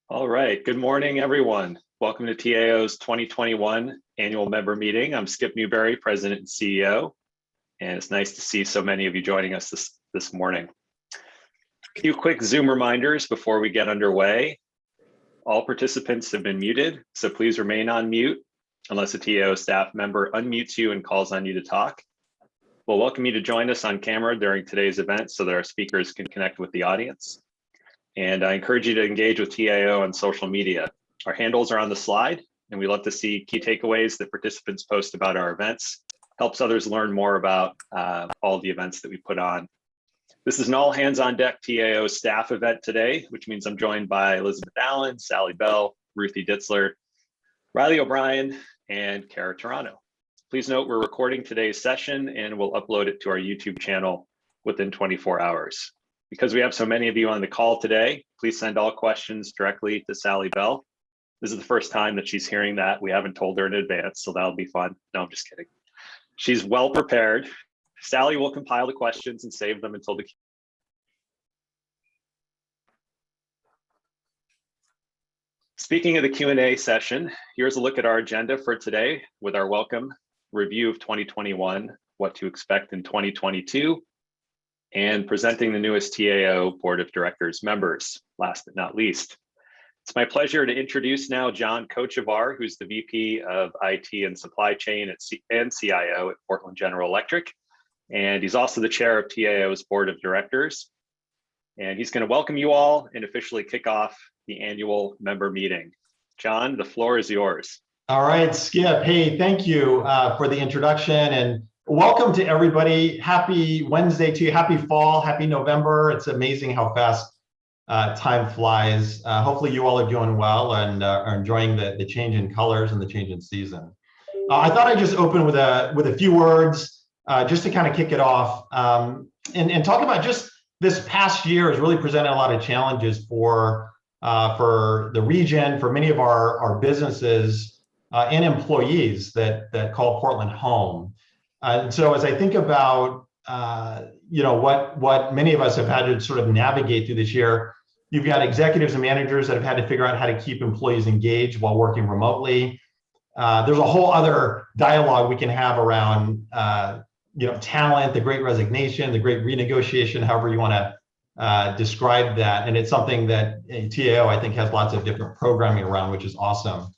All right, good morning, everyone. Welcome to TAO's 2021 annual member meeting. I'm Skip Newberry, President and CEO, and it's nice to see so many of you joining us this morning. A few quick Zoom reminders before we get underway. All participants have been muted, so please remain on mute unless a TAO staff member unmutes you and calls on you to talk. We'll welcome you to join us on camera during today's event so that our speakers can connect with the audience. And I encourage you to engage with TAO on social media. Our handles are on the slide, and we love to see key takeaways that participants post about our events. Helps others learn more about all the events that we put on. This is an all hands on deck TAO staff event today, which means I'm joined by Elizabeth Allen, Sally Bell, Ruthie Ditzler, Riley O'Brien, and Kara Toronto. Please note we're recording today's session and we'll upload it to our YouTube channel within 24 hours. Because we have so many of you on the call today, please send all questions directly to Sally Bell. This is the first time that she's hearing that. We haven't told her in advance, so that'll be fun. No, I'm just kidding. She's well prepared. Sally will compile the questions and save them until the Speaking of the Q&A session, here's a look at our agenda for today with our welcome review of 2021, what to expect in 2022, and presenting the newest TAO Board of Directors members, last but not least. It's my pleasure to introduce now John Kochevar, who's the VP of IT and Supply Chain and CIO at Portland General Electric. And he's also the chair of TAO's Board of Directors. And he's going to welcome you all and officially kick off the annual member meeting. John, the floor is yours. All right, Skip. Hey, thank you for the introduction and welcome to everybody. Happy Wednesday to you. Happy fall, happy November. It's amazing how fast time flies. Hopefully you all are doing well and are enjoying the change in colors and the change in season. I thought I'd just open with a few words just to kind of kick it off and talk about just this past year has really presented a lot of challenges for the region, for many of our businesses and employees that call Portland home. And so as I think about what many of us have had to sort of navigate through this year, you've got executives and managers that have had to figure out how to keep employees engaged while working remotely. There's a whole other dialogue we can have around talent, the great resignation, the great renegotiation, however you want to describe that. And it's something that TAO, I think, has lots of different programming around, which is awesome.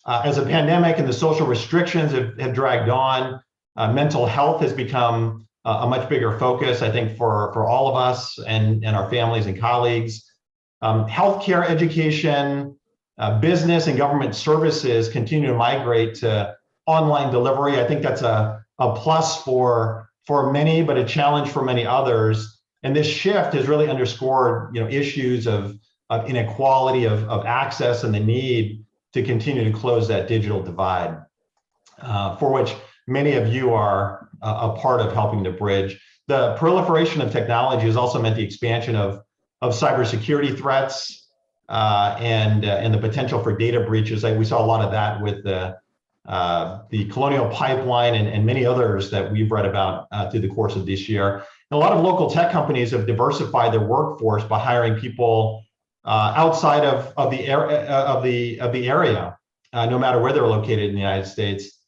As a pandemic and the social restrictions have dragged on, mental health has become a much bigger focus, I think, for all of us and our families and colleagues. Healthcare, education, business and government services continue to migrate to online delivery. I think that's a plus for many, but a challenge for many others. And this shift has really underscored issues of inequality, of access, and the need to continue to close that digital divide, for which many of you are a part of helping to bridge. The proliferation of technology has also meant the expansion of cybersecurity threats and the potential for data breaches. We saw a lot of that with the Colonial Pipeline and many others that we've read about through the course of this year. And a lot of local tech companies have diversified their workforce by hiring people outside of the area, no matter where they're located in the United States.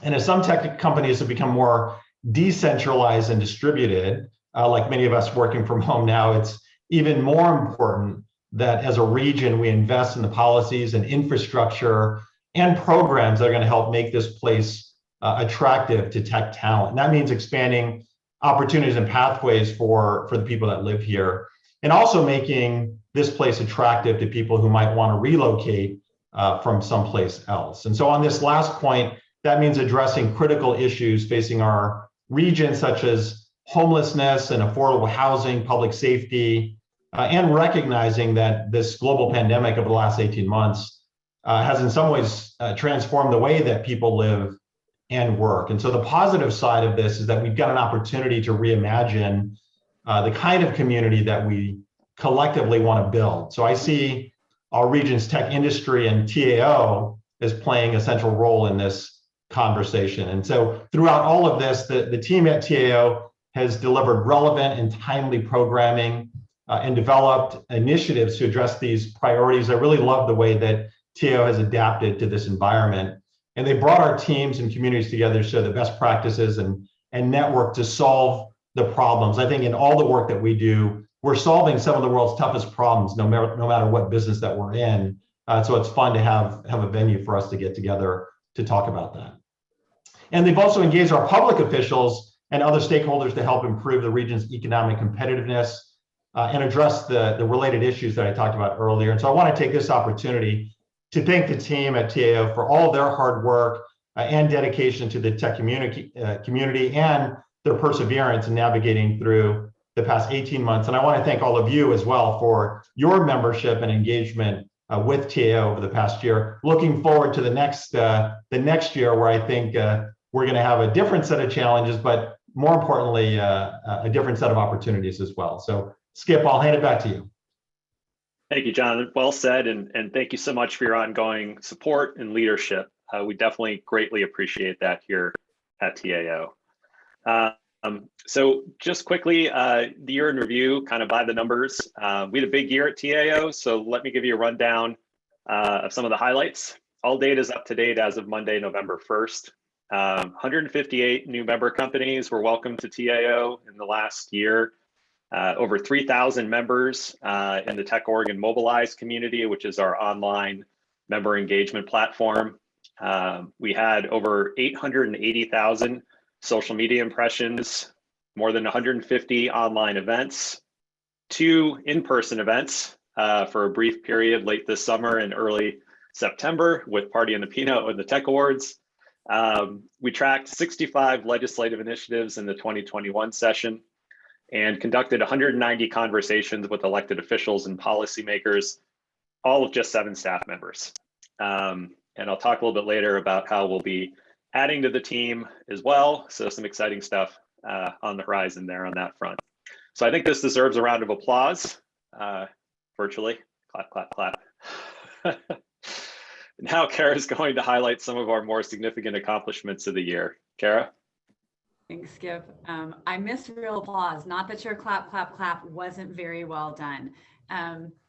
And as some tech companies have become more decentralized and distributed, like many of us working from home now, it's even more important that as a region, we invest in the policies and infrastructure and programs that are going to help make this place attractive to tech talent. And that means expanding opportunities and pathways for the people that live here, and also making this place attractive to people who might want to relocate from someplace else. And so on this last point, that means addressing critical issues facing our region, such as homelessness and affordable housing, public safety, and recognizing that this global pandemic over the last 18 months has in some ways transformed the way that people live and work. And so the positive side of this is that we've got an opportunity to reimagine the kind of community that we collectively want to build. So I see our region's tech industry and TAO as playing a central role in this conversation. And so throughout all of this, the team at TAO has delivered relevant and timely programming and developed initiatives to address these priorities. I really love the way that TAO has adapted to this environment. And they brought our teams and communities together to show the best practices and network to solve the problems. I think in all the work that we do, we're solving some of the world's toughest problems, no matter what business that we're in. So it's fun to have a venue for us to get together to talk about that. And they've also engaged our public officials and other stakeholders to help improve the region's economic competitiveness and address the related issues that I talked about earlier. And so I want to take this opportunity to thank the team at TAO for all their hard work and dedication to the tech community and their perseverance in navigating through the past 18 months. And I want to thank all of you as well for your membership and engagement with TAO over the past year. Looking forward to the next year, where I think we're going to have a different set of challenges, but more importantly, a different set of opportunities as well. So Skip, I'll hand it back to you. Thank you, John. Well said, and thank you so much for your ongoing support and leadership. We definitely greatly appreciate that here at TAO. So just quickly, the year in review, kind of by the numbers. We had a big year at TAO, so let me give you a rundown of some of the highlights. All data is up to date as of Monday, November 1st. 158 new member companies were welcomed to TAO in the last year. Over 3,000 members in the Tech Oregon Mobilize community, which is our online member engagement platform. We had over 880,000 social media impressions, more than 150 online events, 2 in-person events for a brief period late this summer and early September with Party in the Peanut and the Tech Awards. We tracked 65 legislative initiatives in the 2021 session and conducted 190 conversations with elected officials and policymakers, all with just 7 staff members. And I'll talk a little bit later about how we'll be adding to the team as well. So some exciting stuff on the horizon there on that front. So I think this deserves a round of applause virtually. Clap, clap, clap. Now Kara is going to highlight some of our more significant accomplishments of the year. Kara? Thanks, Skip. I missed real applause. Not that your clap, clap, clap wasn't very well done.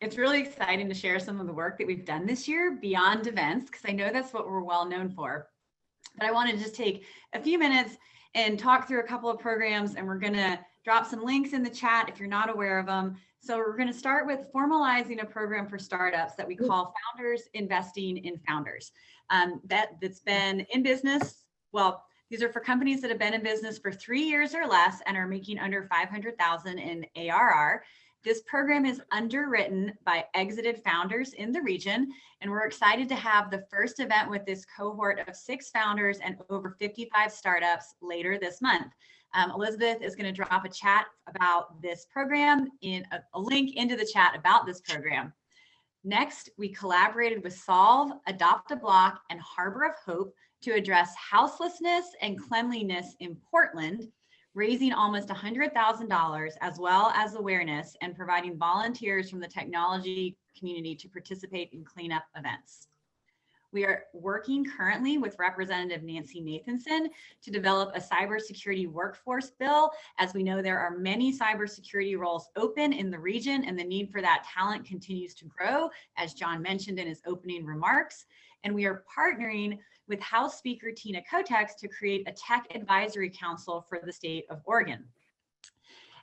It's really exciting to share some of the work that we've done this year beyond events, because I know that's what we're well known for. But I want to just take a few minutes and talk through a couple of programs, and we're going to drop some links in the chat if you're not aware of them. So we're going to start with formalizing a program for startups that we call Founders Investing in Founders. That's been in business. Well, these are for companies that have been in business for 3 years or less and are making under 500,000 in ARR. This program is underwritten by exited founders in the region, and we're excited to have the first event with this cohort of 6 founders and over 55 startups later this month. Elizabeth is going to drop a chat about this program, in a link into the chat about this program. Next, we collaborated with Solve, Adopt a Block, and Harbor of Hope to address houselessness and cleanliness in Portland, raising almost $100,000, as well as awareness and providing volunteers from the technology community to participate in cleanup events. We are working currently with Representative Nancy Nathanson to develop a cybersecurity workforce bill. As we know, there are many cybersecurity roles open in the region, and the need for that talent continues to grow, as John mentioned in his opening remarks. And we are partnering with House Speaker Tina Kotex to create a tech advisory council for the state of Oregon.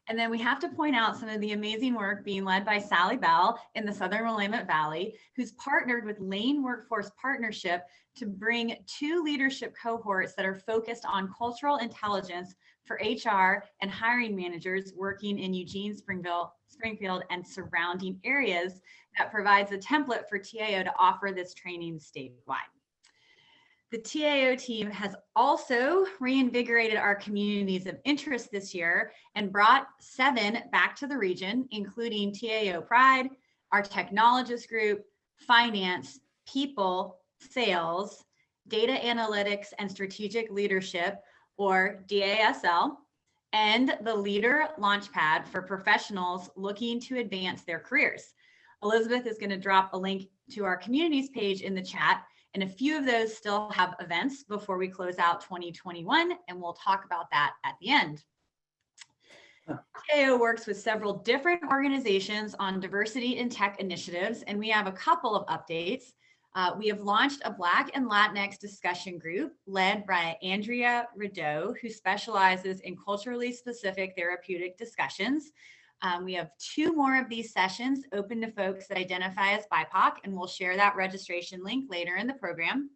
And then we have to point out some of the amazing work being led by Sally Bell in the Southern Willamette Valley, who's partnered with Lane Workforce Partnership to bring 2 leadership cohorts that are focused on cultural intelligence for HR and hiring managers working in Eugene, Springfield, and surrounding areas, that provides a template for TAO to offer this training statewide. The TAO team has also reinvigorated our communities of interest this year and brought 7 back to the region, including TAO Pride, our technologist group, finance, people, sales, data analytics and strategic leadership, or DASL, and the Leader Launchpad for professionals looking to advance their careers. Elizabeth is going to drop a link to our communities page in the chat, and a few of those still have events before we close out 2021, and we'll talk about that at the end. TAO works with several different organizations on diversity and tech initiatives, and we have a couple of updates. We have launched a Black and Latinx discussion group led by Andrea Rideau, who specializes in culturally specific therapeutic discussions. We have 2 more of these sessions open to folks that identify as BIPOC, and we'll share that registration link later in the program.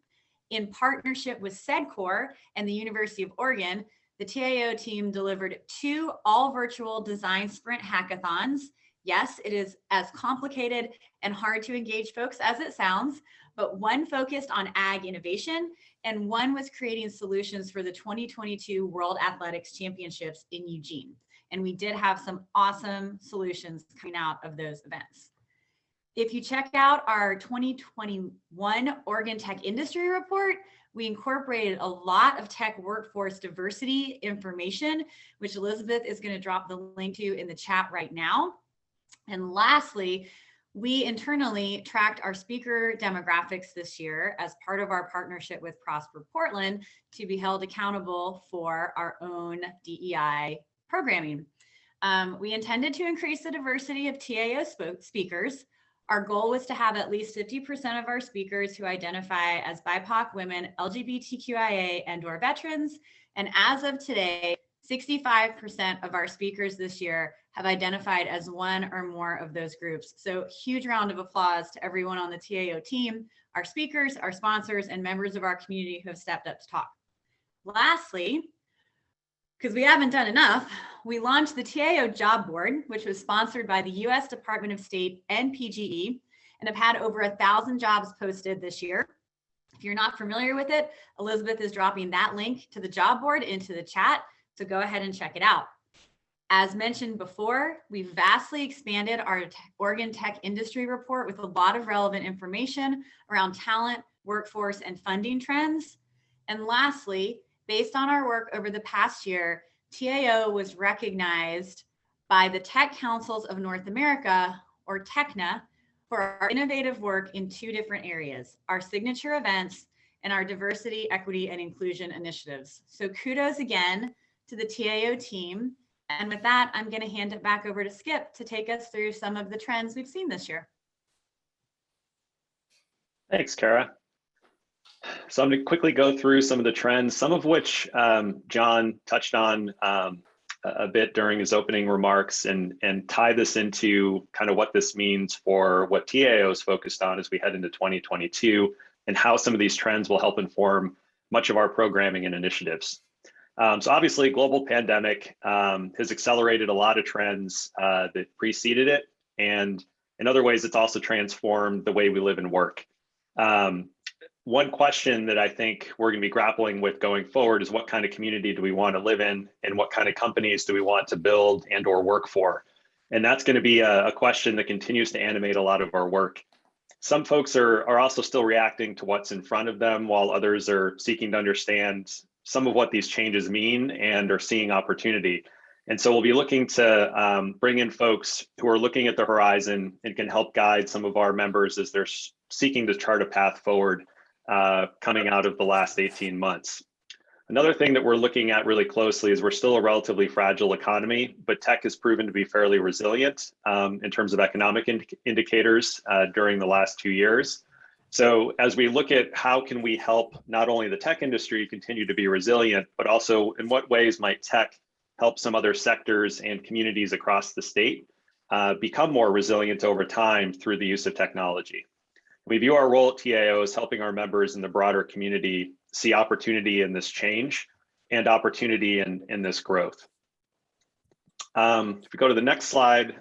In partnership with SEDCOR and the University of Oregon, the TAO team delivered 2 all-virtual design sprint hackathons. Yes, it is as complicated and hard to engage folks as it sounds, but one focused on ag innovation and one was creating solutions for the 2022 World Athletics Championships in Eugene. And we did have some awesome solutions coming out of those events. If you check out our 2021 Oregon Tech Industry Report, we incorporated a lot of tech workforce diversity information, which Elizabeth is going to drop the link to in the chat right now. And lastly, we internally tracked our speaker demographics this year as part of our partnership with Prosper Portland to be held accountable for our own DEI programming. We intended to increase the diversity of TAO speakers. Our goal was to have at least 50% of our speakers who identify as BIPOC women, LGBTQIA and/or veterans. And as of today, 65% of our speakers this year have identified as one or more of those groups. So huge round of applause to everyone on the TAO team, our speakers, our sponsors, and members of our community who have stepped up to talk. Lastly, because we haven't done enough, we launched the TAO Job Board, which was sponsored by the US Department of State and PGE, and have had over 1,000 jobs posted this year. If you're not familiar with it, Elizabeth is dropping that link to the job board into the chat, so go ahead and check it out. As mentioned before, we've vastly expanded our Oregon Tech Industry Report with a lot of relevant information around talent, workforce, and funding trends. And lastly, based on our work over the past year, TAO was recognized by the Tech Councils of North America, or TECNA, for our innovative work in 2 different areas, our signature events and our diversity, equity, and inclusion initiatives. So kudos again to the TAO team. And with that, I'm going to hand it back over to Skip to take us through some of the trends we've seen this year. Thanks, Kara. So I'm going to quickly go through some of the trends, some of which John touched on a bit during his opening remarks, and tie this into kind of what this means for what TAO is focused on as we head into 2022, and how some of these trends will help inform much of our programming and initiatives. So obviously, global pandemic has accelerated a lot of trends that preceded it, and in other ways, it's also transformed the way we live and work. One question that I think we're going to be grappling with going forward is what kind of community do we want to live in, and what kind of companies do we want to build and or work for? And that's going to be a question that continues to animate a lot of our work. Some folks are also still reacting to what's in front of them, while others are seeking to understand some of what these changes mean and are seeing opportunity. And so we'll be looking to bring in folks who are looking at the horizon and can help guide some of our members as they're seeking to chart a path forward coming out of the last 18 months. Another thing that we're looking at really closely is we're still a relatively fragile economy, but tech has proven to be fairly resilient in terms of economic indicators during the last 2 years. So as we look at how can we help not only the tech industry continue to be resilient, but also in what ways might tech help some other sectors and communities across the state become more resilient over time through the use of technology. We view our role at TAO as helping our members in the broader community see opportunity in this change and opportunity in this growth. If we go to the next slide,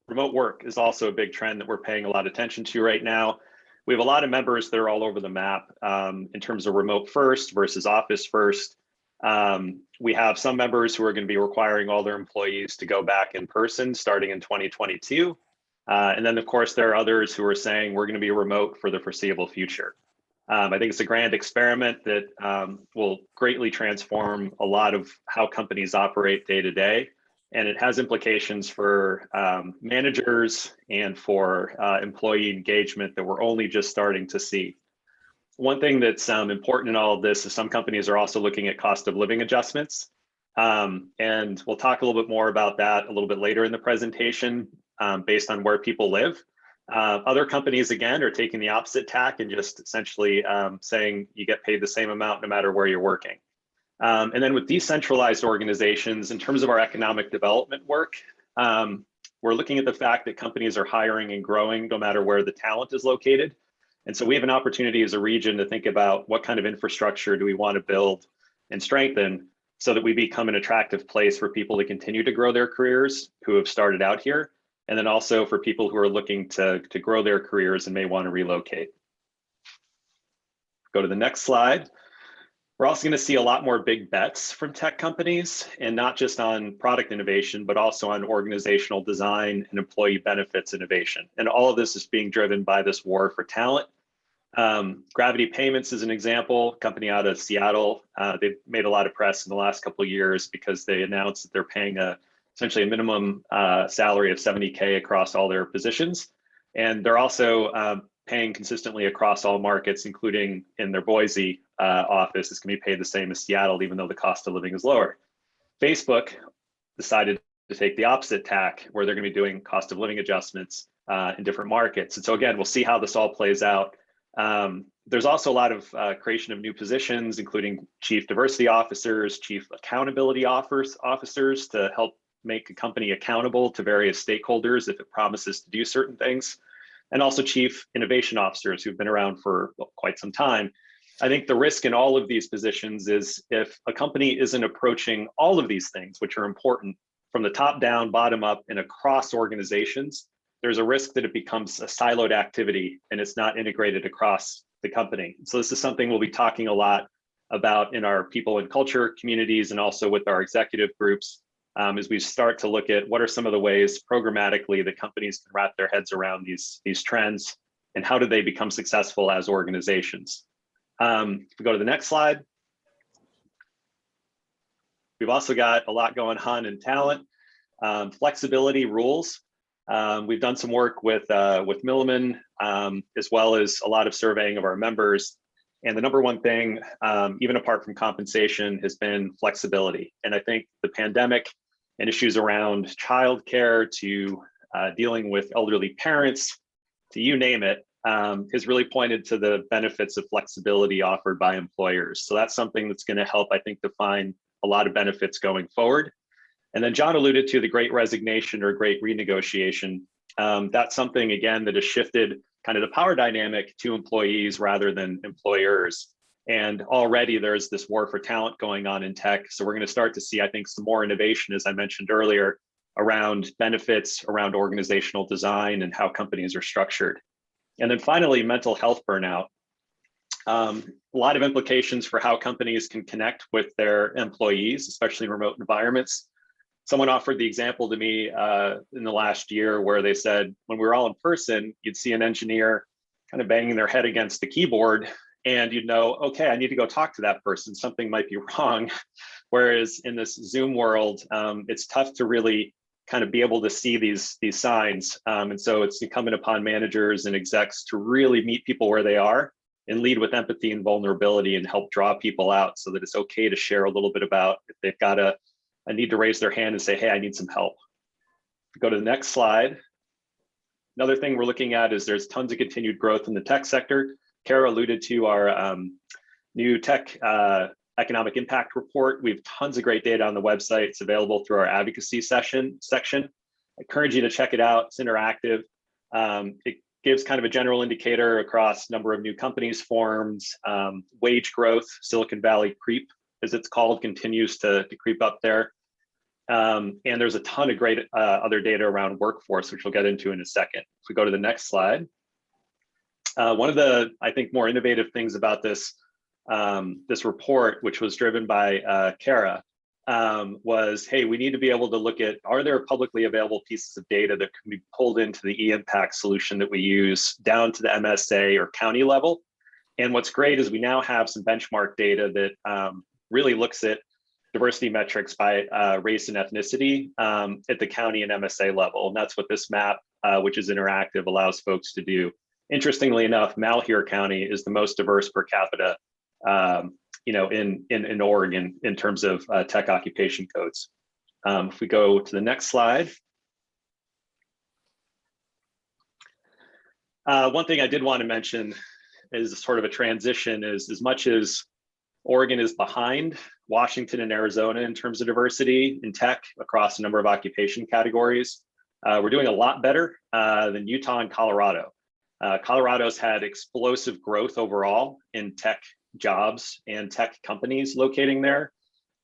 remote work is also a big trend that we're paying a lot of attention to right now. We have a lot of members that are all over the map in terms of remote first versus office first. We have some members who are going to be requiring all their employees to go back in person starting in 2022. And then, of course, there are others who are saying we're going to be remote for the foreseeable future. I think it's a grand experiment that will greatly transform a lot of how companies operate day to day. And it has implications for managers and for employee engagement that we're only just starting to see. One thing that's important in all of this is some companies are also looking at cost of living adjustments. And we'll talk a little bit more about that a little bit later in the presentation, based on where people live. Other companies, again, are taking the opposite tack and just essentially saying you get paid the same amount no matter where you're working. And then with decentralized organizations, in terms of our economic development work, we're looking at the fact that companies are hiring and growing no matter where the talent is located. And so we have an opportunity as a region to think about what kind of infrastructure do we want to build and strengthen so that we become an attractive place for people to continue to grow their careers who have started out here, and then also for people who are looking to grow their careers and may want to relocate. Go to the next slide. We're also going to see a lot more big bets from tech companies, and not just on product innovation, but also on organizational design and employee benefits innovation. And all of this is being driven by this war for talent. Gravity Payments is an example, company out of Seattle. They've made a lot of press in the last couple of years because they announced that they're paying essentially a minimum salary of $70K across all their positions. And they're also paying consistently across all markets, including in their Boise office. It's going to be paid the same as Seattle, even though the cost of living is lower. Facebook decided to take the opposite tack, where they're going to be doing cost of living adjustments in different markets. And so again, we'll see how this all plays out. There's also a lot of creation of new positions, including chief diversity officers, chief accountability officers to help make a company accountable to various stakeholders if it promises to do certain things, and also chief innovation officers who've been around for quite some time. I think the risk in all of these positions is if a company isn't approaching all of these things, which are important from the top down, bottom up, and across organizations, there's a risk that it becomes a siloed activity and it's not integrated across the company. So this is something we'll be talking a lot about in our people and culture communities, and also with our executive groups, as we start to look at what are some of the ways programmatically that companies can wrap their heads around these trends, and how do they become successful as organizations. If we go to the next slide. We've also got a lot going on in talent. Flexibility rules. We've done some work with Milliman, as well as a lot of surveying of our members. And the number one thing, even apart from compensation, has been flexibility. And I think the pandemic and issues around childcare to dealing with elderly parents, to you name it, has really pointed to the benefits of flexibility offered by employers. So that's something that's going to help, I think, define a lot of benefits going forward. And then John alluded to the great resignation or great renegotiation. That's something, again, that has shifted kind of the power dynamic to employees rather than employers. And already there's this war for talent going on in tech. So we're going to start to see, I think, some more innovation, as I mentioned earlier, around benefits, around organizational design, and how companies are structured. And then finally, mental health burnout. A lot of implications for how companies can connect with their employees, especially in remote environments. Someone offered the example to me in the last year where they said, when we were all in person, you'd see an engineer kind of banging their head against the keyboard, and you'd know, okay, I need to go talk to that person. Something might be wrong. Whereas in this Zoom world, it's tough to really kind of be able to see these signs. And so it's incumbent upon managers and execs to really meet people where they are and lead with empathy and vulnerability and help draw people out so that it's okay to share a little bit about if they've got a need to raise their hand and say, hey, I need some help. Go to the next slide. Another thing we're looking at is there's tons of continued growth in the tech sector. Kara alluded to our new tech economic impact report. We have tons of great data on the website. It's available through our advocacy section. I encourage you to check it out. It's interactive. It gives kind of a general indicator across number of new companies formed, wage growth, Silicon Valley creep, as it's called, continues to creep up there. And there's a ton of great other data around workforce, which we'll get into in a second. If we go to the next slide. One of the, I think, more innovative things about this report, which was driven by Kara, was, hey, we need to be able to look at, are there publicly available pieces of data that can be pulled into the e-impact solution that we use down to the MSA or county level? And what's great is we now have some benchmark data that really looks at diversity metrics by race and ethnicity at the county and MSA level. And that's what this map, which is interactive, allows folks to do. Interestingly enough, Malheur County is the most diverse per capita in Oregon in terms of tech occupation codes. If we go to the next slide. One thing I did want to mention is sort of a transition is as much as Oregon is behind Washington and Arizona in terms of diversity in tech across a number of occupation categories, we're doing a lot better than Utah and Colorado. Colorado's had explosive growth overall in tech jobs and tech companies locating there,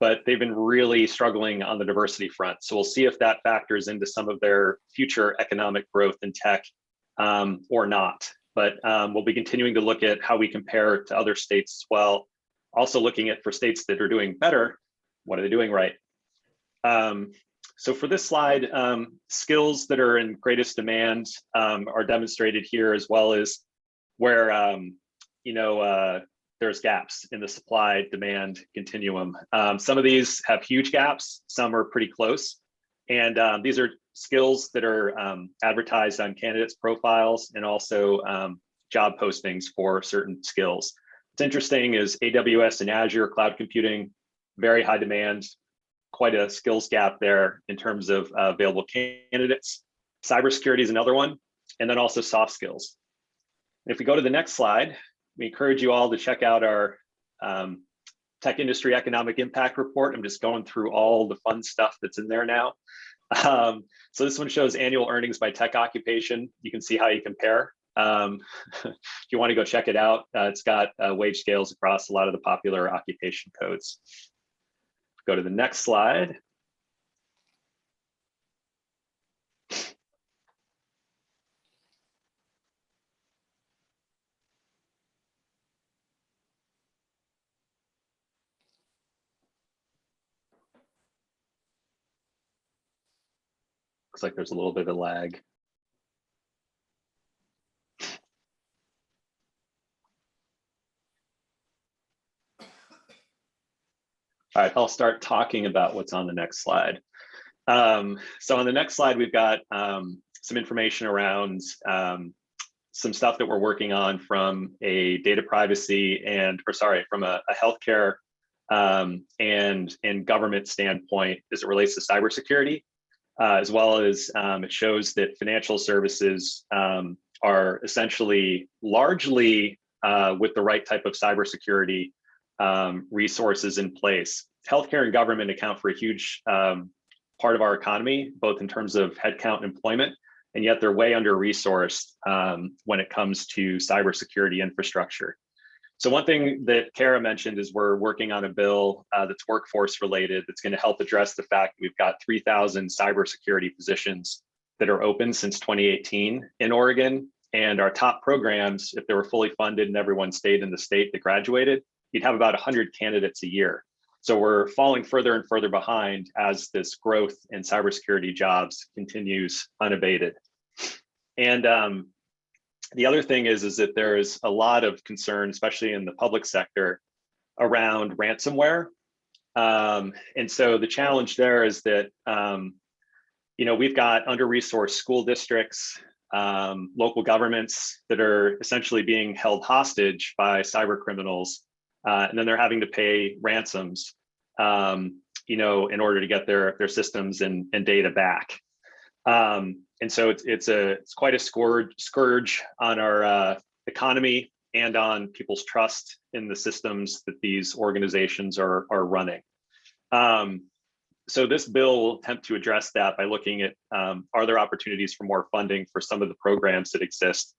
but they've been really struggling on the diversity front. So we'll see if that factors into some of their future economic growth in tech or not. But we'll be continuing to look at how we compare to other states as well. Also looking at for states that are doing better, what are they doing right? So for this slide, skills that are in greatest demand are demonstrated here, as well as where there's gaps in the supply demand continuum. Some of these have huge gaps, some are pretty close. And these are skills that are advertised on candidates' profiles and also job postings for certain skills. What's interesting is AWS and Azure cloud computing, very high demand, quite a skills gap there in terms of available candidates. Cybersecurity is another one, and then also soft skills. And if we go to the next slide, we encourage you all to check out our Tech Industry Economic Impact Report. I'm just going through all the fun stuff that's in there now. So this one shows annual earnings by tech occupation. You can see how you compare. If you want to go check it out, it's got wage scales across a lot of the popular occupation codes. Go to the next slide. Looks like there's a little bit of a lag. All right, I'll start talking about what's on the next slide. So on the next slide, we've got some information around some stuff that we're working on from a data privacy from a healthcare and government standpoint as it relates to cybersecurity, as well as it shows that financial services are essentially largely with the right type of cybersecurity resources in place. Healthcare and government account for a huge part of our economy, both in terms of headcount and employment, and yet they're way under-resourced when it comes to cybersecurity infrastructure. So one thing that Kara mentioned is we're working on a bill that's workforce related that's going to help address the fact that we've got 3,000 cybersecurity positions that are open since 2018 in Oregon. And our top programs, if they were fully funded and everyone stayed in the state that graduated, you'd have about 100 candidates a year. So we're falling further and further behind as this growth in cybersecurity jobs continues unabated. And the other thing is that there's a lot of concern, especially in the public sector, around ransomware. And so the challenge there is that we've got under-resourced school districts, local governments that are essentially being held hostage by cyber criminals. And then they're having to pay ransoms, in order to get their systems and data back. And so it's quite a scourge on our economy and on people's trust in the systems that these organizations are running. So this bill will attempt to address that by looking at are there opportunities for more funding for some of the programs that exist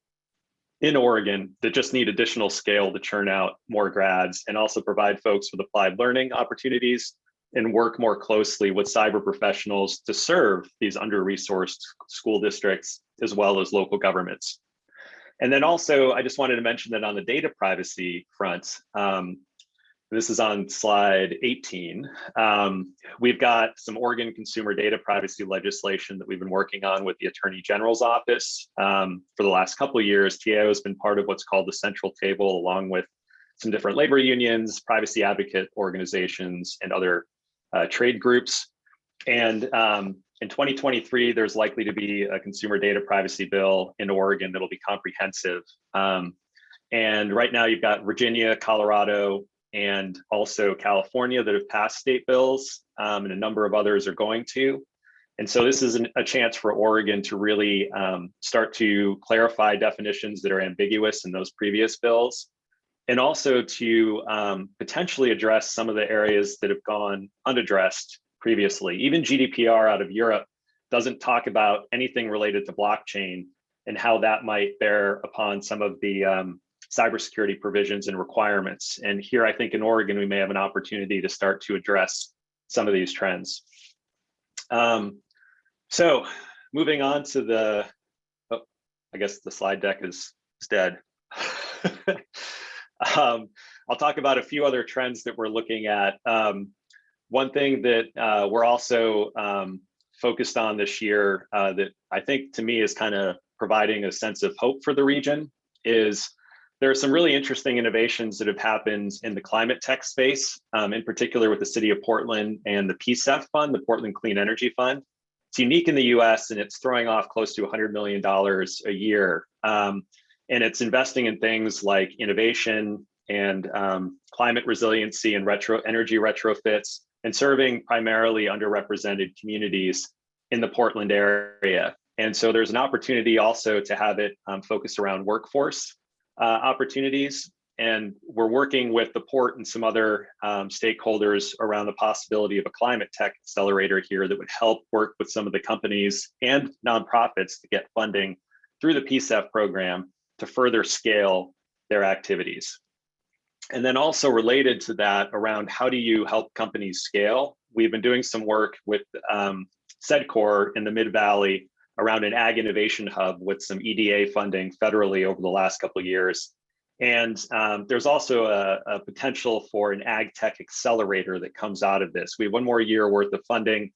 in Oregon that just need additional scale to churn out more grads, and also provide folks with applied learning opportunities and work more closely with cyber professionals to serve these under-resourced school districts as well as local governments. And then also, I just wanted to mention that on the data privacy front, this is on slide 18. We've got some Oregon consumer data privacy legislation that we've been working on with the Attorney General's office for the last couple of years. TAO has been part of what's called the Central Table, along with some different labor unions, privacy advocate organizations, and other trade groups. And in 2023, there's likely to be a consumer data privacy bill in Oregon that'll be comprehensive. And right now you've got Virginia, Colorado, and also California that have passed state bills, and a number of others are going to. And so this is a chance for Oregon to really start to clarify definitions that are ambiguous in those previous bills, and also to potentially address some of the areas that have gone unaddressed previously. Even GDPR out of Europe doesn't talk about anything related to blockchain and how that might bear upon some of the cybersecurity provisions and requirements. And here, I think in Oregon, we may have an opportunity to start to address some of these trends. So moving on to the, oh, I guess the slide deck is dead. I'll talk about a few other trends that we're looking at. One thing that we're also focused on this year that I think to me is kind of providing a sense of hope for the region is there are some really interesting innovations that have happened in the climate tech space, in particular with the city of Portland and the PCEF fund, the Portland Clean Energy Fund. It's unique in the US and it's throwing off close to $100 million a year. And it's investing in things like innovation and climate resiliency and energy retrofits, and serving primarily underrepresented communities in the Portland area. And so there's an opportunity also to have it focused around workforce opportunities. And we're working with the port and some other stakeholders around the possibility of a climate tech accelerator here that would help work with some of the companies and nonprofits to get funding through the PCEF program to further scale their activities. And then also related to that, around how do you help companies scale? We've been doing some work with SEDCOR in the Mid-Valley around an ag innovation hub with some EDA funding federally over the last couple of years. And there's also a potential for an ag tech accelerator that comes out of this. We have one more year worth of funding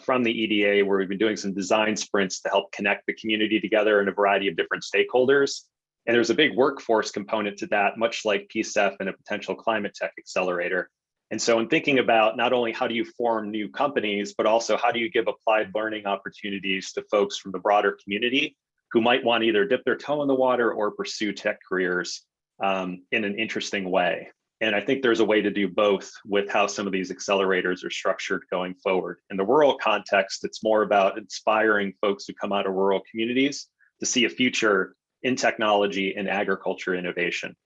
from the EDA, where we've been doing some design sprints to help connect the community together and a variety of different stakeholders. And there's a big workforce component to that, much like PCEF and a potential climate tech accelerator. And so in thinking about not only how do you form new companies, but also how do you give applied learning opportunities to folks from the broader community who might want to either dip their toe in the water or pursue tech careers in an interesting way. And I think there's a way to do both with how some of these accelerators are structured going forward. In the rural context, it's more about inspiring folks who come out of rural communities to see a future in technology and agriculture innovation.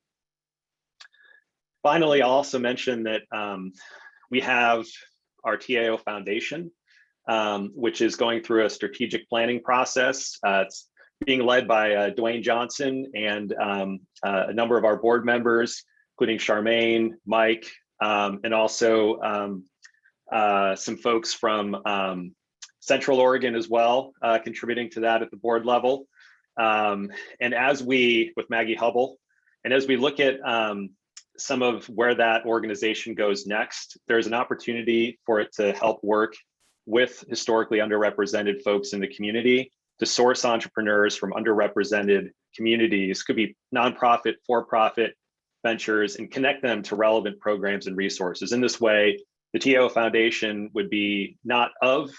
Finally, I'll also mention that we have our TAO Foundation, which is going through a strategic planning process. It's being led by Dwayne Johnson and a number of our board members, including Charmaine, Mike, and also some folks from Central Oregon as well, contributing to that at the board level. And as we, with Maggie Hubble, and as we look at some of where that organization goes next, there's an opportunity for it to help work with historically underrepresented folks in the community to source entrepreneurs from underrepresented communities, could be nonprofit, for-profit ventures, and connect them to relevant programs and resources. In this way, the TAO Foundation would be not of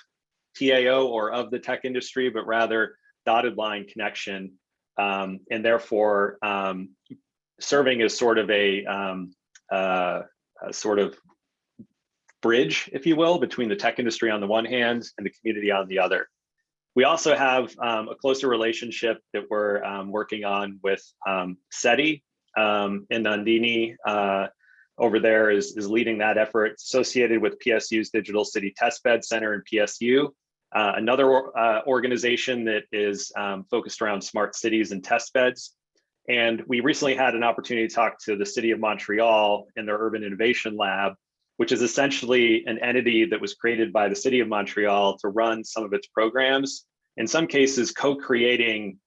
TAO or of the tech industry, but rather dotted line connection, and therefore serving as sort of a sort of bridge, if you will, between the tech industry on the one hand and the community on the other. We also have a closer relationship that we're working on with SETI, and Nandini over there is leading that effort, associated with PSU's Digital City Testbed Center and PSU. Another organization that is focused around smart cities and test beds. And we recently had an opportunity to talk to the City of Montreal and their Urban Innovation Lab, which is essentially an entity that was created by the City of Montreal to run some of its programs, in some cases co-creating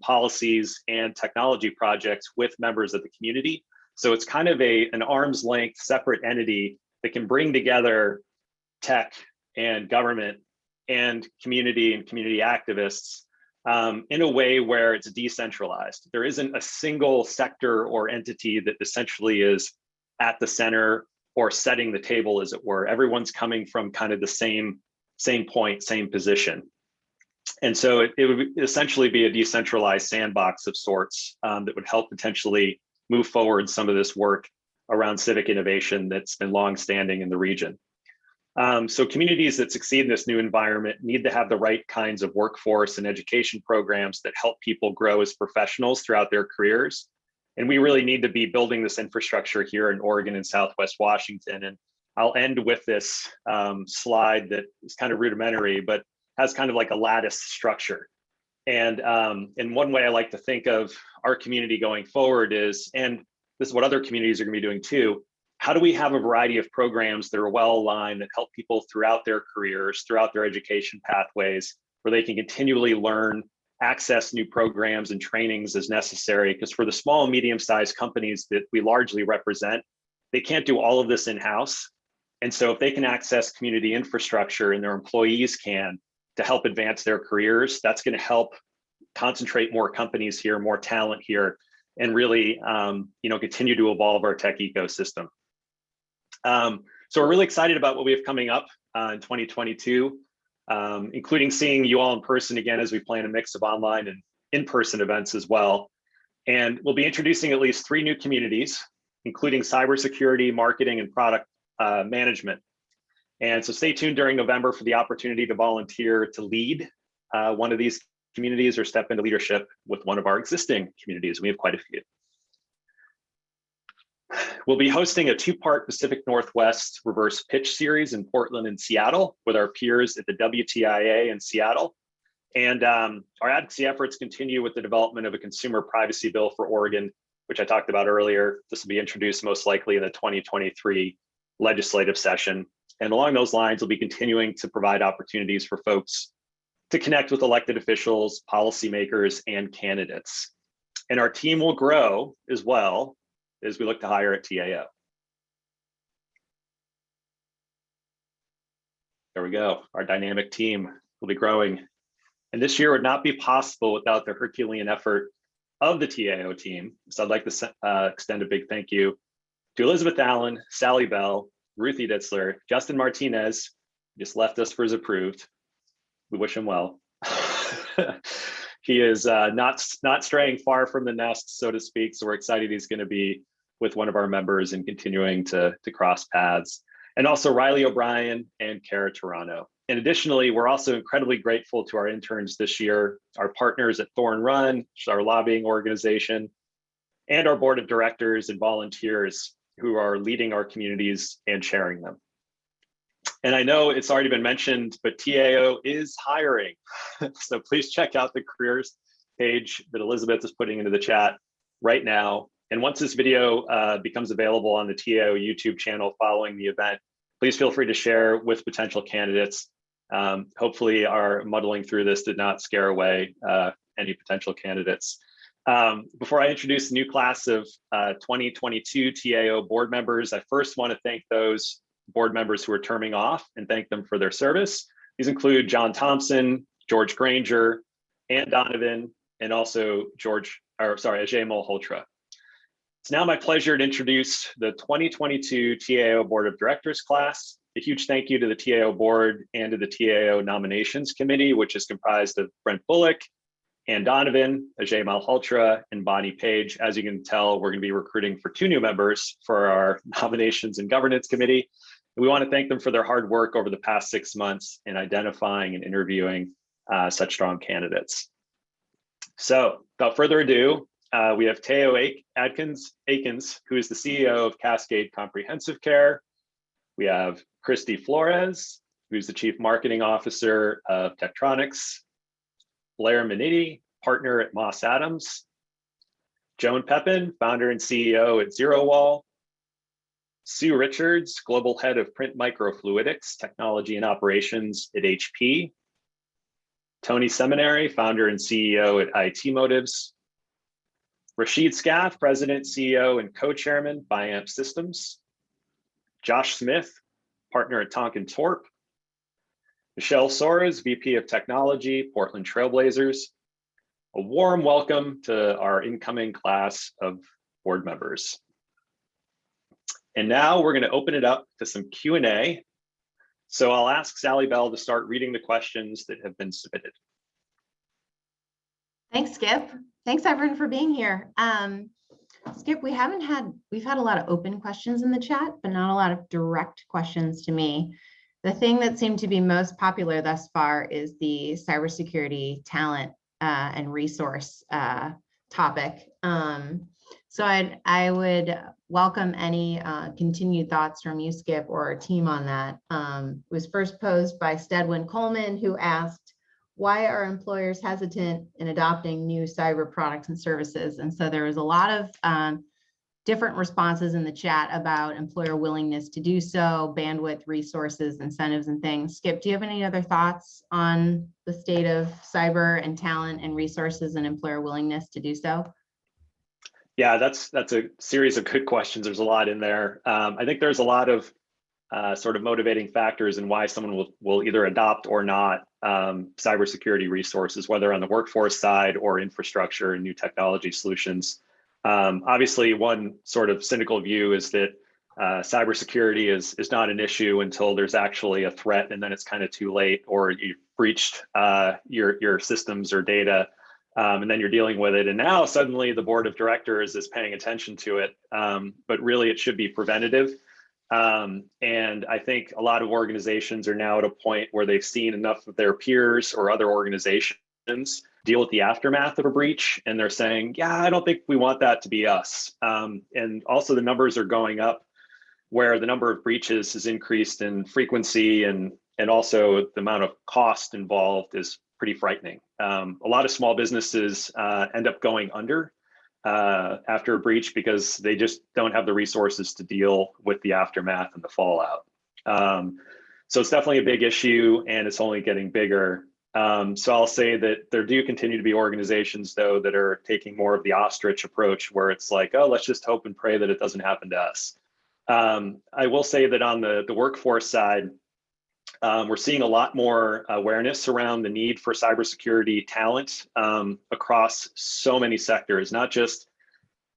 policies and technology projects with members of the community. So it's kind of an arm's length separate entity that can bring together tech and government and community activists in a way where it's decentralized. There isn't a single sector or entity that essentially is at the center or setting the table, as it were. Everyone's coming from kind of the same point, same position. And so it would essentially be a decentralized sandbox of sorts that would help potentially move forward some of this work around civic innovation that's been longstanding in the region. So communities that succeed in this new environment need to have the right kinds of workforce and education programs that help people grow as professionals throughout their careers. And we really need to be building this infrastructure here in Oregon and Southwest Washington. And I'll end with this slide that is kind of rudimentary, but has kind of like a lattice structure. And one way I like to think of our community going forward is, and this is what other communities are going to be doing too, how do we have a variety of programs that are well aligned that help people throughout their careers, throughout their education pathways, where they can continually learn, access new programs and trainings as necessary? Because for the small and medium-sized companies that we largely represent, they can't do all of this in-house. And so if they can access community infrastructure and their employees can to help advance their careers, that's going to help concentrate more companies here, more talent here, and really continue to evolve our tech ecosystem. So we're really excited about what we have coming up in 2022, including seeing you all in person again as we plan a mix of online and in-person events as well. And we'll be introducing at least 3 new communities, including cybersecurity, marketing, and product management. And so stay tuned during November for the opportunity to volunteer to lead one of these communities or step into leadership with one of our existing communities. We have quite a few. We'll be hosting a 2-part Pacific Northwest reverse pitch series in Portland and Seattle with our peers at the WTIA in Seattle. And our advocacy efforts continue with the development of a consumer privacy bill for Oregon, which I talked about earlier. This will be introduced most likely in the 2023 legislative session. And along those lines, we'll be continuing to provide opportunities for folks to connect with elected officials, policymakers, and candidates. And our team will grow as well as we look to hire at TAO. There we go. Our dynamic team will be growing. And this year would not be possible without the Herculean effort of the TAO team. So I'd like to extend a big thank you to Elizabeth Allen, Sally Bell, Ruthie Ditzler, Justin Martinez, just left us for his approved. We wish him well. He is not straying far from the nest, so to speak. So we're excited he's going to be with one of our members and continuing to cross paths. And also Riley O'Brien and Kara Toronto. And additionally, we're also incredibly grateful to our interns this year, our partners at Thorn Run, which is our lobbying organization, and our board of directors and volunteers who are leading our communities and sharing them. And I know it's already been mentioned, but TAO is hiring. So please check out the careers page that Elizabeth is putting into the chat right now. And once this video becomes available on the TAO YouTube channel following the event, please feel free to share with potential candidates. Hopefully our muddling through this did not scare away any potential candidates. Before I introduce the new class of 2022 TAO board members, I first want to thank those board members who are terming off and thank them for their service. These include John Thompson, George Granger, Ann Donovan, and also Ajay Malhotra. It's now my pleasure to introduce the 2022 TAO Board of Directors class. A huge thank you to the TAO board and to the TAO nominations committee, which is comprised of Brent Bullock, Ann Donovan, Ajay Malhotra, and Bonnie Page. As you can tell, we're going to be recruiting for 2 new members for our nominations and governance committee. And we want to thank them for their hard work over the past 6 months in identifying and interviewing such strong candidates. So without further ado, we have Teo Akins, who is the CEO of Cascade Comprehensive Care. We have Christy Flores, who's the Chief Marketing Officer of Tektronix. Blair Maniti, partner at Moss Adams. Joan Pepin, founder and CEO at ZeroWall. Sue Richards, Global Head of Print Microfluidics, Technology and Operations at HP. Tony Seminary, founder and CEO at IT Motives. Rashid Scaff, President, CEO, and Co-Chairman, Biamp Systems. Josh Smith, partner at Tonkin Torp. Michelle Soares, VP of Technology, Portland Trailblazers. A warm welcome to our incoming class of board members. And now we're going to open it up to some Q&A. So I'll ask Sally Bell to start reading the questions that have been submitted. Thanks, Skip. Thanks, everyone, for being here. Skip, we've had a lot of open questions in the chat, but not a lot of direct questions to me. The thing that seemed to be most popular thus far is the cybersecurity talent and resource topic. So I would welcome any continued thoughts from you, Skip, or our team on that. It was first posed by Stedwin Coleman, who asked, why are employers hesitant in adopting new cyber products and services? And so there was a lot of different responses in the chat about employer willingness to do so, bandwidth, resources, incentives, and things. Skip, do you have any other thoughts on the state of cyber and talent and resources and employer willingness to do so? Yeah, that's a series of good questions. There's a lot in there. I think there's a lot of sort of motivating factors in why someone will either adopt or not cybersecurity resources, whether on the workforce side or infrastructure and new technology solutions. Obviously, one sort of cynical view is that cybersecurity is not an issue until there's actually a threat, and then it's kind of too late, or you've breached your systems or data, and then you're dealing with it. And now suddenly the board of directors is paying attention to it, but really it should be preventative. And I think a lot of organizations are now at a point where they've seen enough of their peers or other organizations deal with the aftermath of a breach, and they're saying, yeah, I don't think we want that to be us. And also the numbers are going up, where the number of breaches has increased in frequency, and also the amount of cost involved is pretty frightening. A lot of small businesses end up going under after a breach because they just don't have the resources to deal with the aftermath and the fallout. So it's definitely a big issue, and it's only getting bigger. So I'll say that there do continue to be organizations, though, that are taking more of the ostrich approach, where it's like, oh, let's just hope and pray that it doesn't happen to us. I will say that on the workforce side, we're seeing a lot more awareness around the need for cybersecurity talent across so many sectors, not just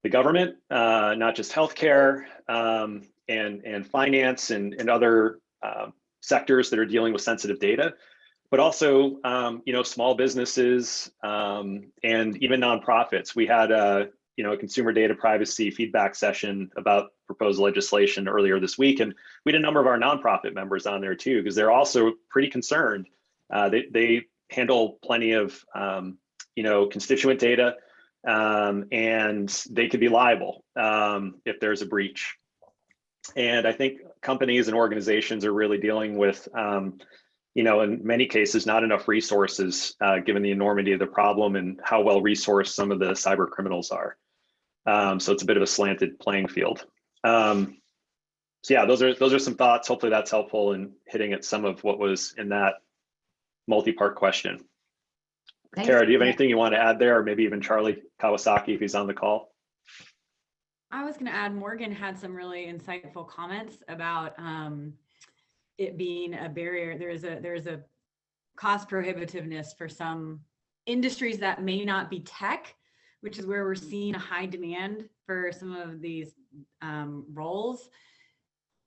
the government, not just healthcare, and finance and other sectors that are dealing with sensitive data, but also small businesses and even nonprofits. We had a consumer data privacy feedback session about proposed legislation earlier this week, and we had a number of our nonprofit members on there too, because they're also pretty concerned. They handle plenty of constituent data, and they could be liable if there's a breach. And I think companies and organizations are really dealing with in many cases, not enough resources, given the enormity of the problem and how well resourced some of the cyber criminals are. So it's a bit of a slanted playing field. So yeah, those are some thoughts. Hopefully that's helpful in hitting at some of what was in that multi-part question. Thanks. Tara, do you have anything you want to add there, or maybe even Charlie Kawasaki if he's on the call? I was going to add, Morgan had some really insightful comments about it being a barrier. There's a cost prohibitiveness for some industries that may not be tech, which is where we're seeing a high demand for some of these roles,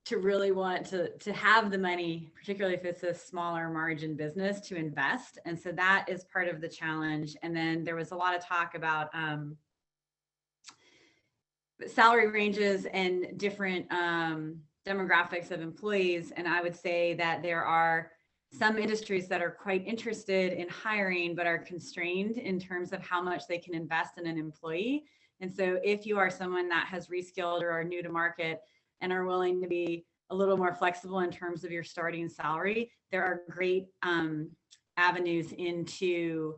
to really want to have the money, particularly if it's a smaller margin business, to invest. And so that is part of the challenge. And then there was a lot of talk about salary ranges and different demographics of employees. And I would say that there are some industries that are quite interested in hiring, but are constrained in terms of how much they can invest in an employee. And so if you are someone that has reskilled or are new to market and are willing to be a little more flexible in terms of your starting salary, there are great avenues into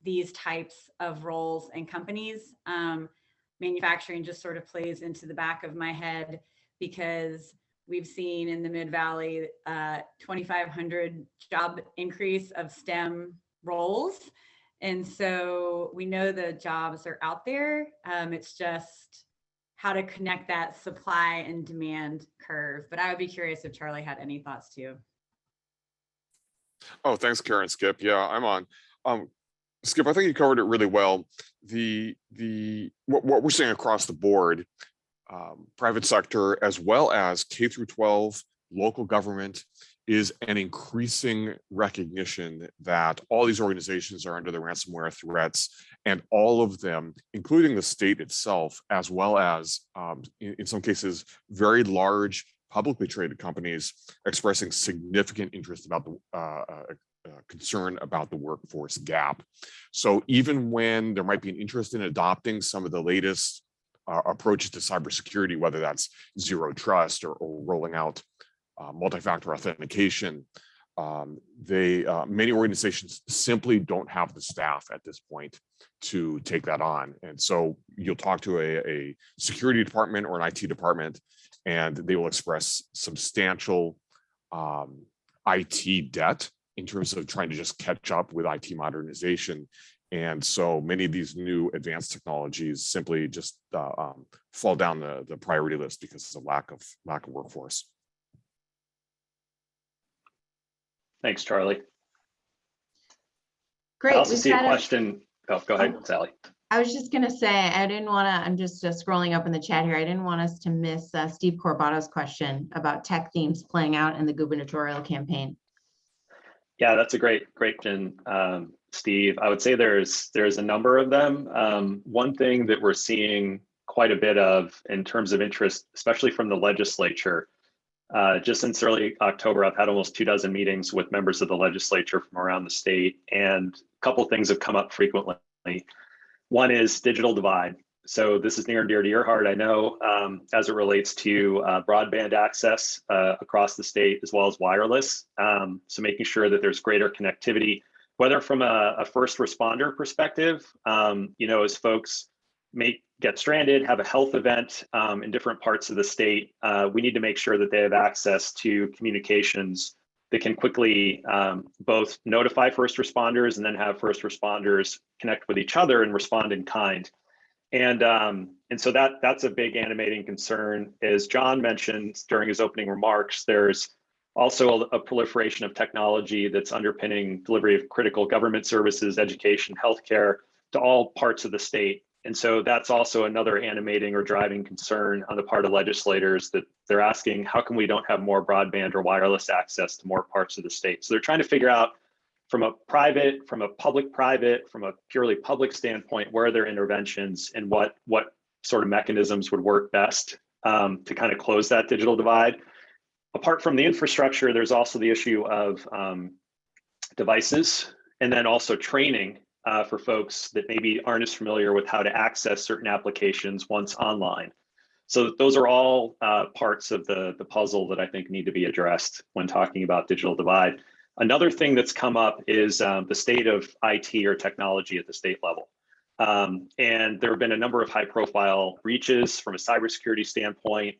these types of roles and companies. Manufacturing just sort of plays into the back of my head, because we've seen in the Mid-Valley 2,500 job increase of STEM roles. And so we know the jobs are out there. It's just how to connect that supply and demand curve. But I would be curious if Charlie had any thoughts too. Oh, thanks, Karen. Skip. Yeah, I'm on. Skip, I think you covered it really well. What we're seeing across the board, private sector as well as K through 12, local government, is an increasing recognition that all these organizations are under the ransomware threats, And all of them, including the state itself, as well as in some cases, very large publicly traded companies expressing significant interest about the concern about the workforce gap. So even when there might be an interest in adopting some of the latest approaches to cybersecurity, whether that's zero trust or rolling out multi-factor authentication, many organizations simply don't have the staff at this point to take that on. And so you'll talk to a security department or an IT department, and they will express substantial IT debt in terms of trying to just catch up with IT modernization. And so many of these new advanced technologies simply just fall down the priority list because of lack of workforce. Thanks, Charlie. Great. I also We've see a got question. Oh, go ahead, Sally. I was just going to say, I didn't want to, I'm just scrolling up in the chat here. I didn't want us to miss Steve Corbato's question about tech themes playing out in the gubernatorial campaign. Yeah, that's a great question, Steve. I would say there's a number of them. One thing that we're seeing quite a bit of in terms of interest, especially from the legislature, just since early October, I've had almost 24 meetings with members of the legislature from around the state, and a couple of things have come up frequently. One is digital divide. So this is near and dear to your heart, I know, as it relates to broadband access across the state, as well as wireless. So making sure that there's greater connectivity, whether from a first responder perspective, as folks may get stranded, have a health event in different parts of the state, we need to make sure that they have access to communications that can quickly both notify first responders and then have first responders connect with each other and respond in kind. And so that's a big animating concern. As John mentioned during his opening remarks, there's also a proliferation of technology that's underpinning delivery of critical government services, education, healthcare to all parts of the state. And so that's also another animating or driving concern on the part of legislators, that they're asking, how come we don't have more broadband or wireless access to more parts of the state? So they're trying to figure out from a public-private, from a purely public standpoint, where are their interventions and what sort of mechanisms would work best to kind of close that digital divide. Apart from the infrastructure, there's also the issue of devices, and then also training for folks that maybe aren't as familiar with how to access certain applications once online. So those are all parts of the puzzle that I think need to be addressed when talking about digital divide. Another thing that's come up is the state of IT or technology at the state level. And there have been a number of high-profile breaches from a cybersecurity standpoint.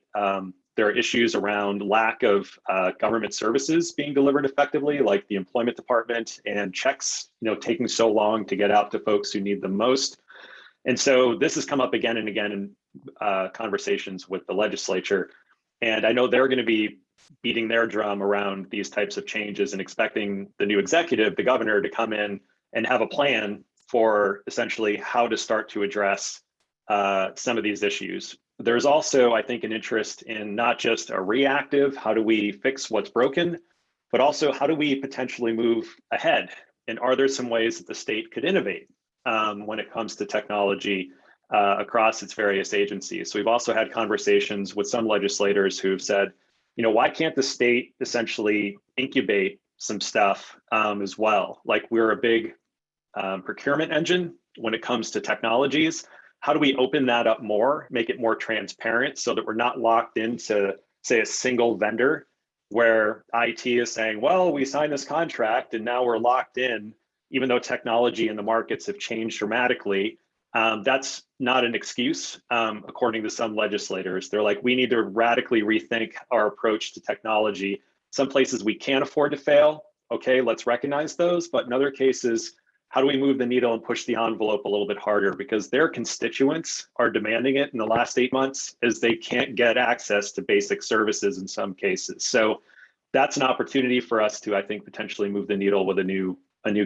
There are issues around lack of government services being delivered effectively, like the employment department, and checks, taking so long to get out to folks who need them most. And so this has come up again and again in conversations with the legislature. And I know they're going to be beating their drum around these types of changes and expecting the new executive, the governor, to come in and have a plan for essentially how to start to address some of these issues. There's also, I think, an interest in not just a reactive, how do we fix what's broken, but also how do we potentially move ahead? And are there some ways that the state could innovate when it comes to technology across its various agencies? So we've also had conversations with some legislators who've said, why can't the state essentially incubate some stuff as well? Like, we're a big procurement engine when it comes to technologies. How do we open that up more, make it more transparent so that we're not locked into, say, a single vendor where IT is saying, well, we signed this contract and now we're locked in, even though technology and the markets have changed dramatically. That's not an excuse, according to some legislators. They're like, we need to radically rethink our approach to technology. Some places we can't afford to fail. Okay, let's recognize those. But in other cases, how do we move the needle and push the envelope a little bit harder? Because their constituents are demanding it in the last 8 months, as they can't get access to basic services in some cases. So that's an opportunity for us to, I think, potentially move the needle with a new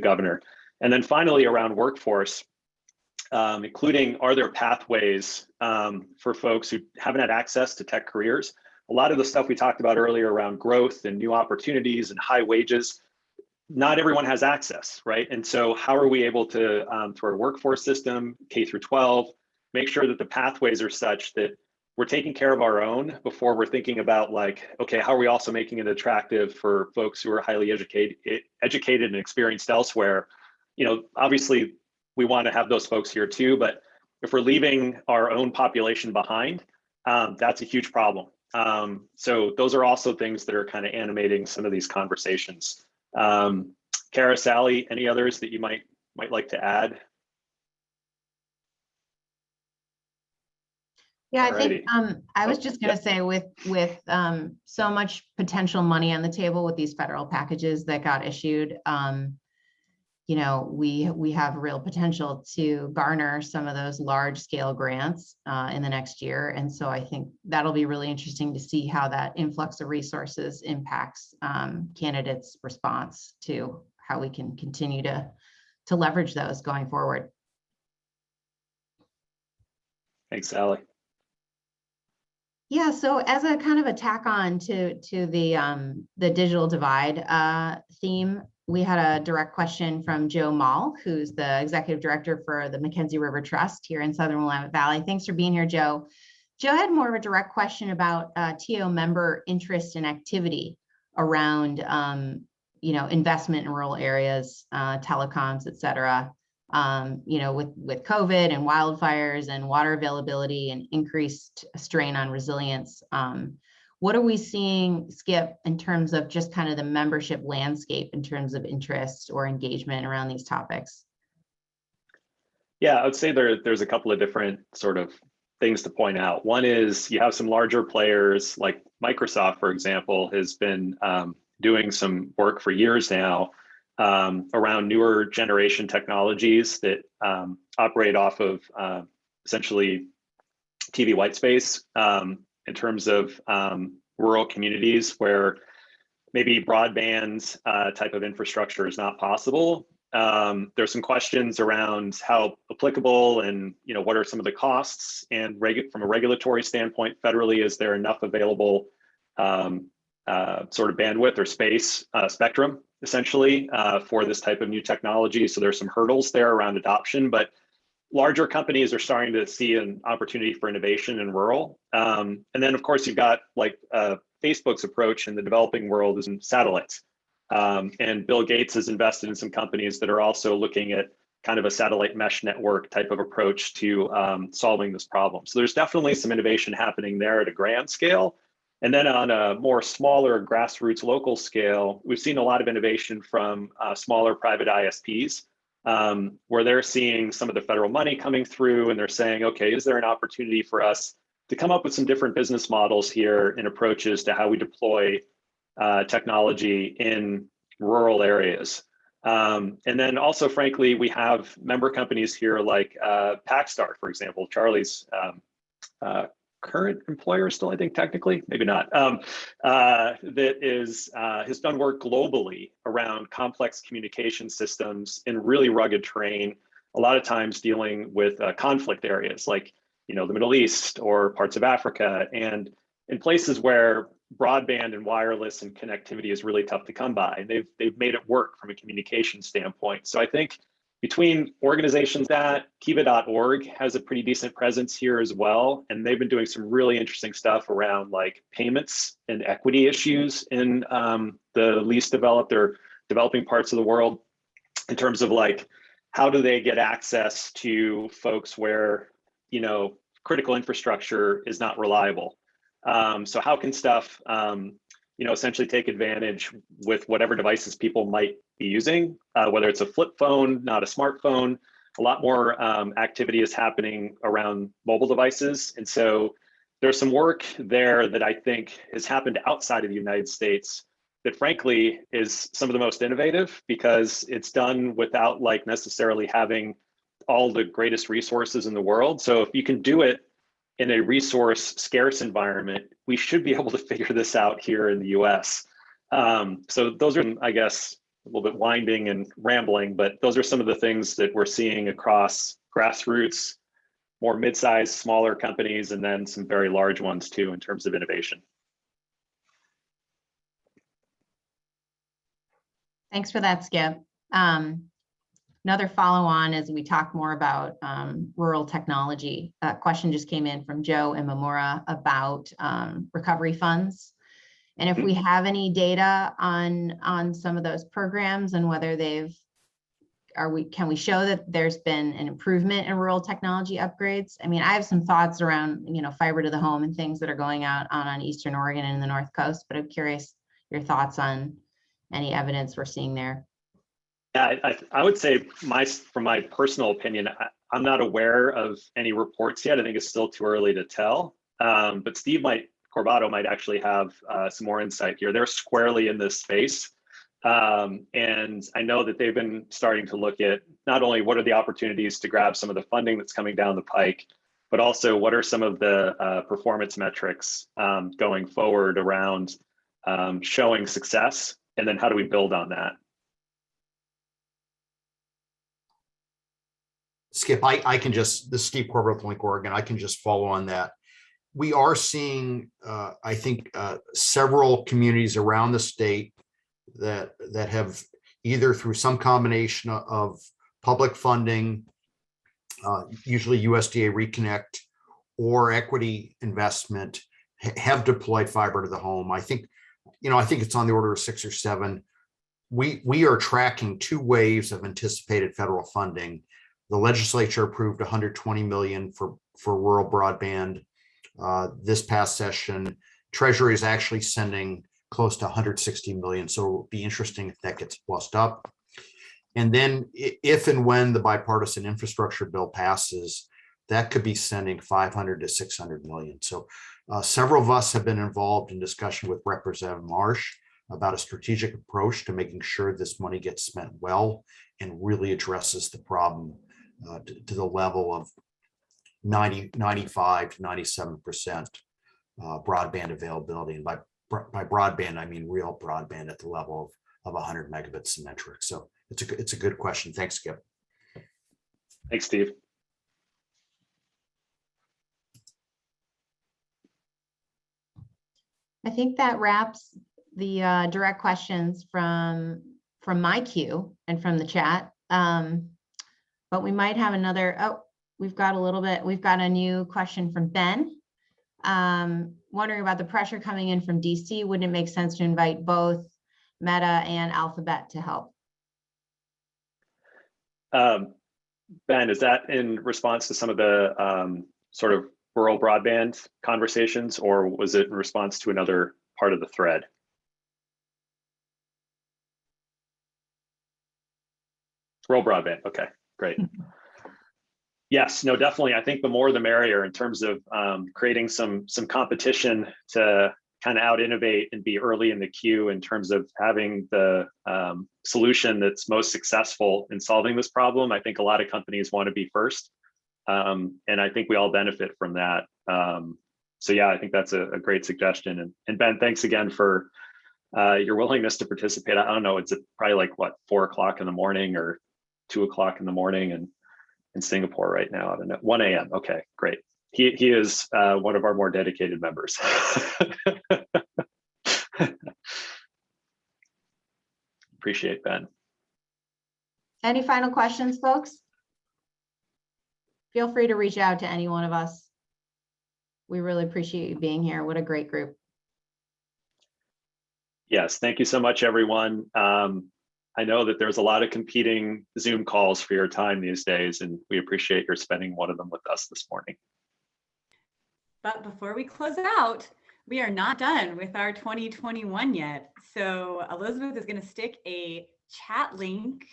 governor. And then finally, around workforce, including, are there pathways for folks who haven't had access to tech careers? A lot of the stuff we talked about earlier around growth and new opportunities and high wages, not everyone has access, right? And so how are we able to, through our workforce system, K through 12, make sure that the pathways are such that we're taking care of our own before we're thinking about like, okay, how are we also making it attractive for folks who are highly educated and experienced elsewhere? You know, obviously we want to have those folks here too, but if we're leaving our own population behind, that's a huge problem. So those are also things that are kind of animating some of these conversations. Kara, Sally, any others that you might like to add? Yeah, I think I was Oh, just going to say with so much potential money on the table with these federal packages that got issued, you know, we have real potential to garner some of those large scale grants in the next year. And so I think that'll be really interesting to see how that influx of resources impacts candidates' response to how we can continue to leverage those going forward. Thanks, Sally. Yeah, so as a kind of a tack on to the digital divide theme, we had a direct question from Joe Mall, who's the executive director for the Mackenzie River Trust here in Southern Willamette Valley. Thanks for being here, Joe. Joe had more of a direct question about TAO member interest and activity around you know, investment in rural areas, telecoms, et cetera. You know, with COVID and wildfires and water availability and increased strain on resilience. What are we seeing, Skip, in terms of just kind of the membership landscape in terms of interest or engagement around these topics? Yeah, I would say there's a couple of different sort of things to point out. One is you have some larger players like Microsoft, for example, has been doing some work for years now around newer generation technologies that operate off of essentially TV white space in terms of rural communities where maybe broadband type of infrastructure is not possible. There's some questions around how applicable and, you know, what are some of the costs, and from a regulatory standpoint, federally, is there enough available sort of bandwidth or space, spectrum, essentially, for this type of new technology. So there's some hurdles there around adoption, but larger companies are starting to see an opportunity for innovation in rural. And then of course you've got like Facebook's approach in the developing world is in satellites. And Bill Gates has invested in some companies that are also looking at kind of a satellite mesh network type of approach to solving this problem. So there's definitely some innovation happening there at a grand scale. And then on a more smaller grassroots local scale, we've seen a lot of innovation from smaller private ISPs, where they're seeing some of the federal money coming through and they're saying, okay, is there an opportunity for us to come up with some different business models here and approaches to how we deploy technology in rural areas. And then also, frankly, we have member companies here like Packstar, for example, Charlie's current employer still, I think, technically, maybe not, that has done work globally around complex communication systems in really rugged terrain, a lot of times dealing with conflict areas like, you know, the Middle East or parts of Africa, and in places where broadband and wireless and connectivity is really tough to come by. They've made it work from a communication standpoint. So I think between organizations, that Kiva.org has a pretty decent presence here as well. And they've been doing some really interesting stuff around like payments and equity issues in the least developed or developing parts of the world, in terms of like, how do they get access to folks where, you know, critical infrastructure is not reliable? So how can stuff, you know, essentially take advantage with whatever devices people might be using, whether it's a flip phone, not a smartphone. A lot more activity is happening around mobile devices. And so there's some work there that I think has happened outside of the United States that frankly is some of the most innovative, because it's done without like necessarily having all the greatest resources in the world. So if you can do it in a resource scarce environment, we should be able to figure this out here in the US. So those are, I guess, a little bit winding and rambling, but those are some of the things that we're seeing across grassroots, more mid-sized, smaller companies, and then some very large ones too in terms of innovation. Thanks for that, Skip. Another follow-on as we talk more about rural technology. A question just came in from Joe and Mamura about recovery funds. And if we have any data on some of those programs and whether can we show that there's been an improvement in rural technology upgrades? I mean, I have some thoughts around, fiber to the home and things that are going out on Eastern Oregon and the North Coast, but I'm curious your thoughts on any evidence we're seeing there. Yeah, I would say from my personal opinion, I'm not aware of any reports yet. I think it's still too early to tell. But Steve Corbato might actually have some more insight here. They're squarely in this space. And I know that they've been starting to look at not only what are the opportunities to grab some of the funding that's coming down the pike, but also what are some of the performance metrics going forward around showing success, and then how do we build on that? Skip, I can just, this is Steve Corbett with Link Oregon, I can just follow on that. We are seeing, I think, several communities around the state that have either through some combination of public funding, usually USDA Reconnect, or equity investment, have deployed fiber to the home. I think it's on the order of 6 or 7. We are tracking 2 waves of anticipated federal funding. The legislature approved $120 million for rural broadband this past session. Treasury is actually sending close to $160 million. So it'll be interesting if that gets plussed up. And then if and when the bipartisan infrastructure bill passes, that could be sending $500 to $600 million. So several of us have been involved in discussion with Representative Marsh about a strategic approach to making sure this money gets spent well and really addresses the problem to the level of 95 to 97% broadband availability. And by broadband, I mean real broadband at the level of 100 megabits symmetric. So it's a good question. Thanks, Skip. Thanks, Steve. I think that wraps the direct questions from my queue and from the chat. But we might have another, we've got a new question from Ben. Wondering about the pressure coming in from DC. Wouldn't it make sense to invite both Meta and Alphabet to help? Ben, is that in response to some of the sort of rural broadband conversations, or was it in response to another part of the thread? Rural broadband, okay, great. Yes, no, definitely. I think the more the merrier in terms of creating some competition to kind of out innovate and be early in the queue in terms of having the solution that's most successful in solving this problem. I think a lot of companies want to be first. And I think we all benefit from that. So yeah, I think that's a great suggestion. And Ben, thanks again for your willingness to participate. I don't know, it's probably like what, 4 o'clock in the morning or 2 o'clock in the morning and in Singapore right now. I don't know, 1 a.m. Okay, great. He is one of our more dedicated members. Appreciate Ben. Any final questions, folks? Feel free to reach out to any one of us. We really appreciate you being here. What a great group. Yes, thank you so much, everyone. I know that there's a lot of competing Zoom calls for your time these days, and we appreciate your spending one of them with us this morning. But before we close out, we are not done with our 2021 yet. So Elizabeth is going to stick a chat link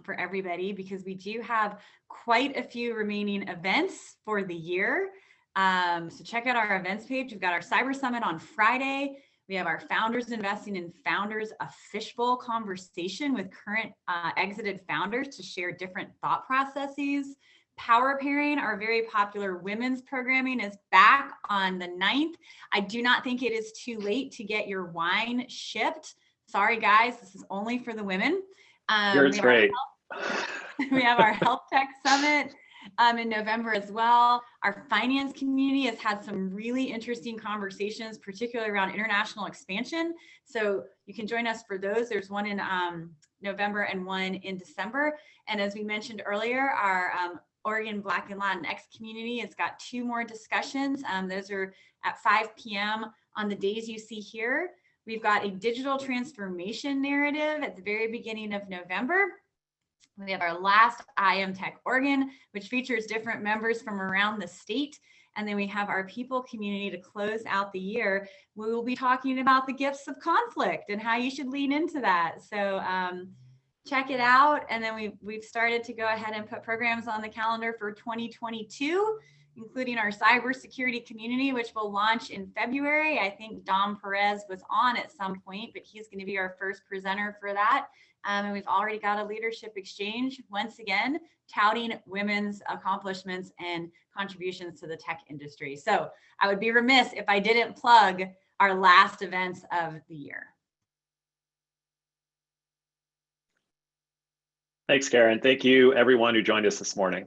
for everybody because we do have quite a few remaining events for the year. So check out our events page. We've got our Cyber Summit on Friday. We have our Founders Investing in Founders, a fishbowl conversation with current exited founders to share different thought processes. Power Pairing, our very popular women's programming, is back on the 9th. I do not think it is too late to get your wine shipped. Sorry, guys, this is only for the women. It's great. We have our Health Tech Summit. in November as well. Our finance community has had some really interesting conversations, particularly around international expansion. So you can join us for those. There's one in November and one in December. And as we mentioned earlier, our Oregon Black and Latinx community has got 2 more discussions. Those are at 5 p.m. on the days you see here. We've got a digital transformation narrative at the very beginning of November. We have our last I Am Tech Oregon, which features different members from around the state. And then we have our people community to close out the year. We will be talking about the gifts of conflict and how you should lean into that. So check it out. And then we've started to go ahead and put programs on the calendar for 2022, including our cybersecurity community, which will launch in February. I think Dom Perez was on at some point, but he's going to be our first presenter for that. And we've already got a leadership exchange, once again, touting women's accomplishments and contributions to the tech industry. So I would be remiss if I didn't plug our last events of the year. Thanks, Karen. Thank you, everyone who joined us this morning.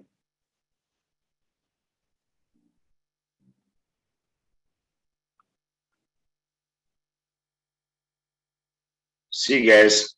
See you guys.